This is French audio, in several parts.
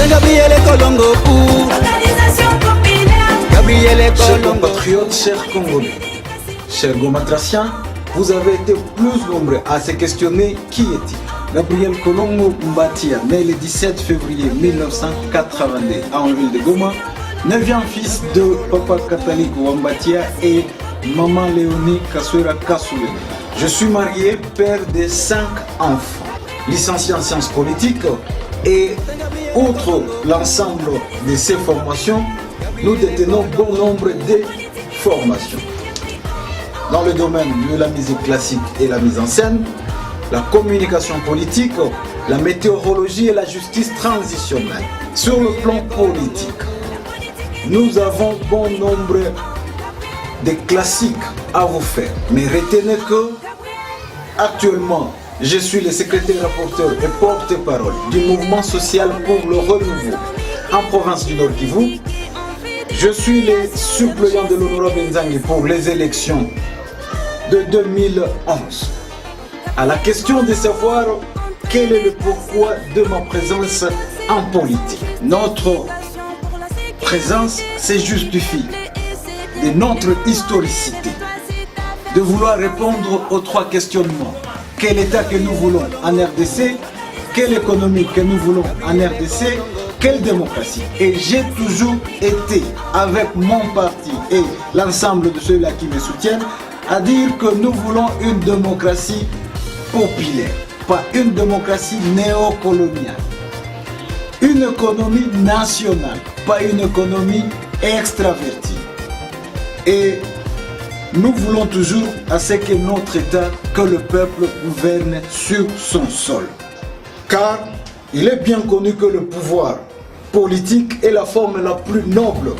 Gabriel Colombo pour Organisation populaire. Gabriel Chers Colombo. compatriotes, chers Congolais, chers Gomatraciens, vous avez été plus nombreux à se questionner qui est-il. Gabriel Colombo Mbatia, né le 17 février 1982 en ville de Goma, neuvième fils de papa catholique Wambatia et maman Léonie Kaswera Kassoulé. Je suis marié, père de 5 enfants, licencié en sciences politiques et outre l'ensemble de ces formations, nous détenons bon nombre de formations. Dans le domaine de la musique classique et la mise en scène, la communication politique, la météorologie et la justice transitionnelle. Sur le plan politique, nous avons bon nombre de classiques à vous faire. Mais retenez que actuellement, je suis le secrétaire rapporteur et porte-parole du mouvement social pour le renouveau en province du Nord Kivu. Je suis le suppléant de l'honorable Nzangi pour les élections de 2011. À la question de savoir quel est le pourquoi de ma présence en politique. Notre présence se justifie de notre historicité, de vouloir répondre aux 3 questionnements. Quel État que nous voulons en RDC, quelle économie que nous voulons en RDC, quelle démocratie. Et j'ai toujours été avec mon parti et l'ensemble de ceux-là qui me soutiennent à dire que nous voulons une démocratie populaire, pas une démocratie néocoloniale. Une économie nationale, pas une économie extravertie. Et nous voulons toujours à ce que notre État, que le peuple gouverne sur son sol. Car il est bien connu que le pouvoir politique est la forme la plus noble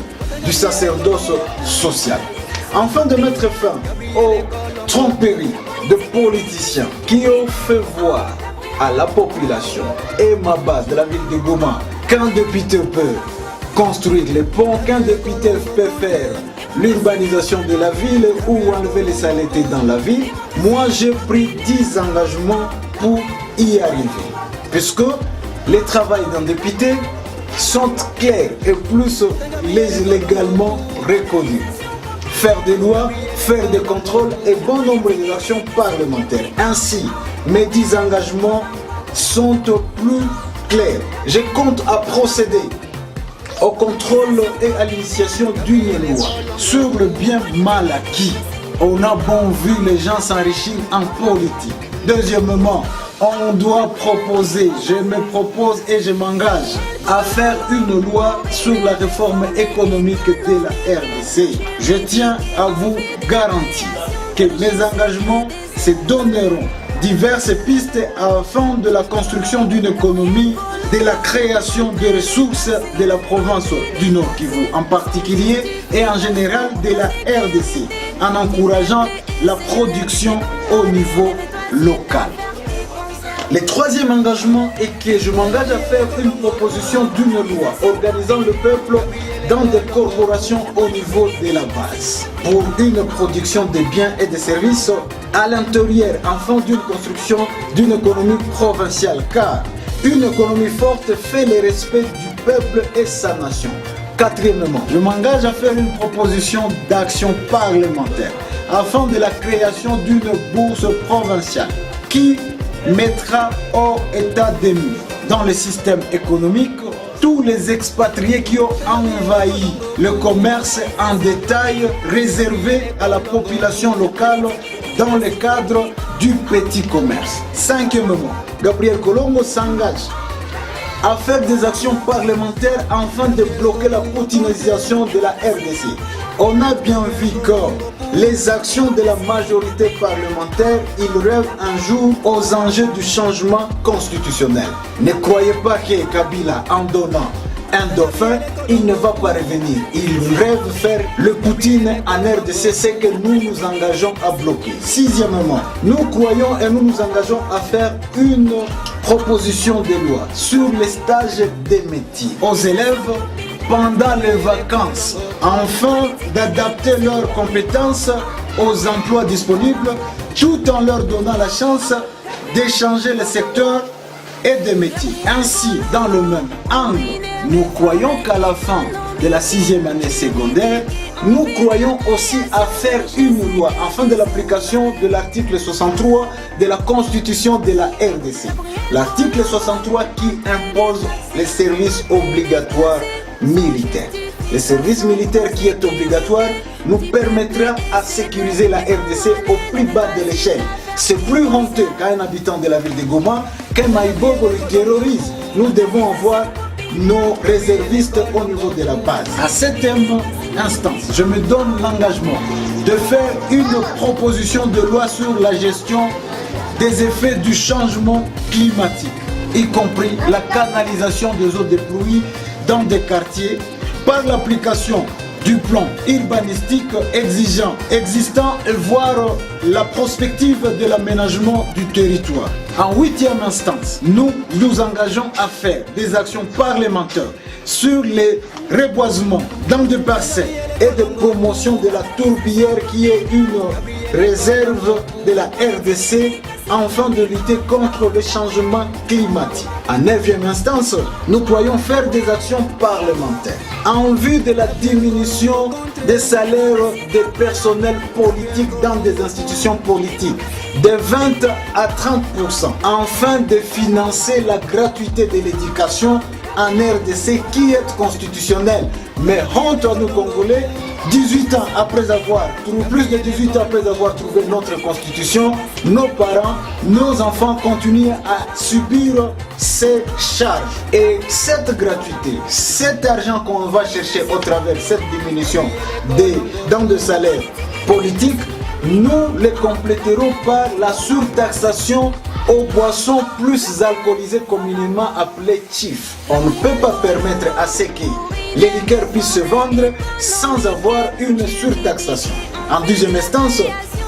du sacerdoce social. Afin de mettre fin aux tromperies de politiciens qui ont fait voir à la population et ma base de la ville de Goma qu'un député peut construire les ponts, qu'un député peut faire l'urbanisation de la ville ou enlever les saletés dans la ville, moi j'ai pris 10 engagements pour y arriver. Puisque les travaux d'un député sont clairs et plus légalement reconnus. Faire des lois, faire des contrôles et bon nombre d'actions parlementaires. Ainsi, mes 10 engagements sont plus clairs. Je compte à procéder au contrôle et à l'initiation d'une loi sur le bien mal acquis. On a bon vu les gens s'enrichir en politique. Deuxièmement, on doit proposer, je me propose et je m'engage à faire une loi sur la réforme économique de la RDC. Je tiens à vous garantir que mes engagements se donneront diverses pistes afin de la construction d'une économie, de la création de ressources de la province du Nord Kivu en particulier et en général de la RDC en encourageant la production au niveau local. Le 3e engagement est que je m'engage à faire une proposition d'une loi organisant le peuple dans des corporations au niveau de la base pour une production de biens et de services à l'intérieur afin d'une construction d'une économie provinciale car une économie forte fait le respect du peuple et sa nation. 4èmement, je m'engage à faire une proposition d'action parlementaire afin de la création d'une bourse provinciale qui mettra hors état de nuire dans le système économique tous les expatriés qui ont envahi le commerce en détail réservé à la population locale dans le cadre du petit commerce. 5èmement, Gabriel Colombo s'engage à faire des actions parlementaires afin de bloquer la poutinisation de la RDC. On a bien vu que les actions de la majorité parlementaire, ils rêvent un jour aux enjeux du changement constitutionnel. Ne croyez pas que Kabila, en donnant un dauphin, il ne va pas revenir. Il rêve faire le Poutine en RDC, c'est que nous nous engageons à bloquer. 6èmement, nous croyons et nous nous engageons à faire une proposition de loi sur les stages des métiers aux élèves pendant les vacances, afin d'adapter leurs compétences aux emplois disponibles, tout en leur donnant la chance d'échanger le secteur et des métiers. Ainsi, dans le même angle, nous croyons qu'à la fin de la 6e année secondaire, nous croyons aussi à faire une loi afin de l'application de l'article 63 de la Constitution de la RDC. L'article 63 qui impose les services obligatoires militaires. Le service militaire qui est obligatoire nous permettra à sécuriser la RDC au plus bas de l'échelle. C'est plus honteux qu'un habitant de la ville de Goma, qu'un Maïbobo le terrorise. Nous devons avoir nos réservistes au niveau de la base. À cette instance, je me donne l'engagement de faire une proposition de loi sur la gestion des effets du changement climatique, y compris la canalisation des eaux de pluie dans des quartiers par l'application du plan urbanistique existant et voir la prospective de l'aménagement du territoire. En 8e instance, nous nous engageons à faire des actions parlementaires sur les reboisements dans des parcelles et de promotion de la tourbière qui est une réserve de la RDC afin de lutter contre le changement climatique. En 9e instance, nous croyons faire des actions parlementaires en vue de la diminution des salaires des personnels politiques dans des institutions politiques de 20 à 30% afin de financer la gratuité de l'éducation en RDC qui est constitutionnelle. Mais honte à nous Congolais, 18 ans après avoir, plus de 18 ans après avoir trouvé notre constitution, nos parents, nos enfants continuent à subir ces charges. Et cette gratuité, cet argent qu'on va chercher au travers de cette diminution dans des salaires politiques, nous les compléterons par la surtaxation aux boissons plus alcoolisées communément appelées chiffres. On ne peut pas permettre à ce que les liqueurs puissent se vendre sans avoir une surtaxation. En 2e instance,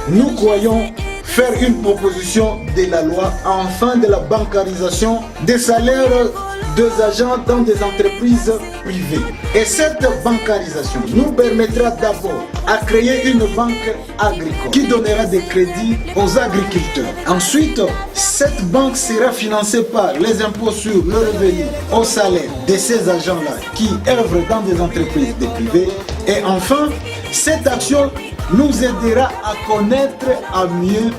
nous croyons faire une proposition de la loi afin de la bancarisation des salaires des agents dans des entreprises privées. Et cette bancarisation nous permettra d'abord à créer une banque agricole qui donnera des crédits aux agriculteurs. Ensuite, cette banque sera financée par les impôts sur le revenu au salaire de ces agents-là qui œuvrent dans des entreprises privées. Et enfin, cette action nous aidera à connaître à mieux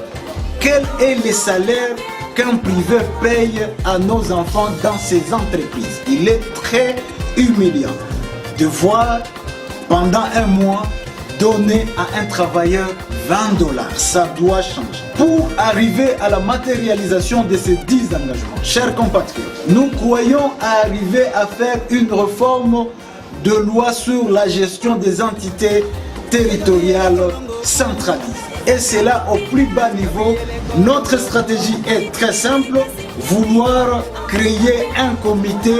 quel est le salaire qu'un privé paye à nos enfants dans ces entreprises. Il est très humiliant de voir pendant un mois donner à un travailleur 20 $. Ça doit changer. Pour arriver à la matérialisation de ces 10 engagements, chers compatriotes, nous croyons arriver à faire une réforme de loi sur la gestion des entités territoriales centralisées. Et c'est là au plus bas niveau. Notre stratégie est très simple, vouloir créer un comité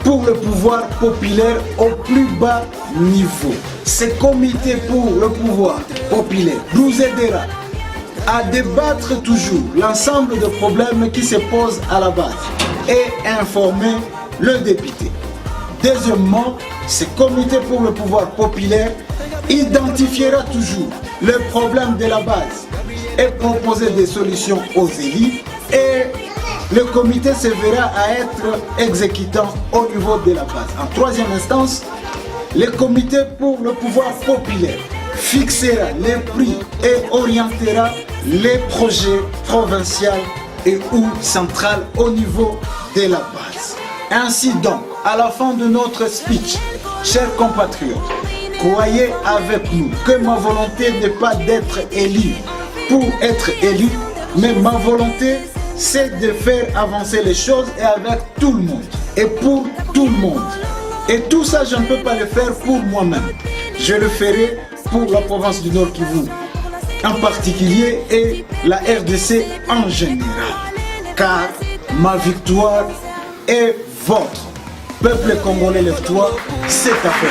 pour le pouvoir populaire au plus bas niveau. Ce comité pour le pouvoir populaire nous aidera à débattre toujours l'ensemble des problèmes qui se posent à la base et informer le député. Deuxièmement, ce comité pour le pouvoir populaire identifiera toujours les problèmes de la base et proposer des solutions aux élus, et le comité se verra à être exécutant au niveau de la base. En 3e instance, le comité pour le pouvoir populaire fixera les prix et orientera les projets provinciaux et ou centrales au niveau de la base. Ainsi donc, à la fin de notre speech, chers compatriotes, croyez avec nous que ma volonté n'est pas d'être élu pour être élu, mais ma volonté c'est de faire avancer les choses et avec tout le monde et pour tout le monde. Et tout ça, je ne peux pas le faire pour moi-même. Je le ferai pour la province du Nord Kivu en particulier et la RDC en général. Car ma victoire est votre. Peuple congolais, lève-toi, c'est ta fête.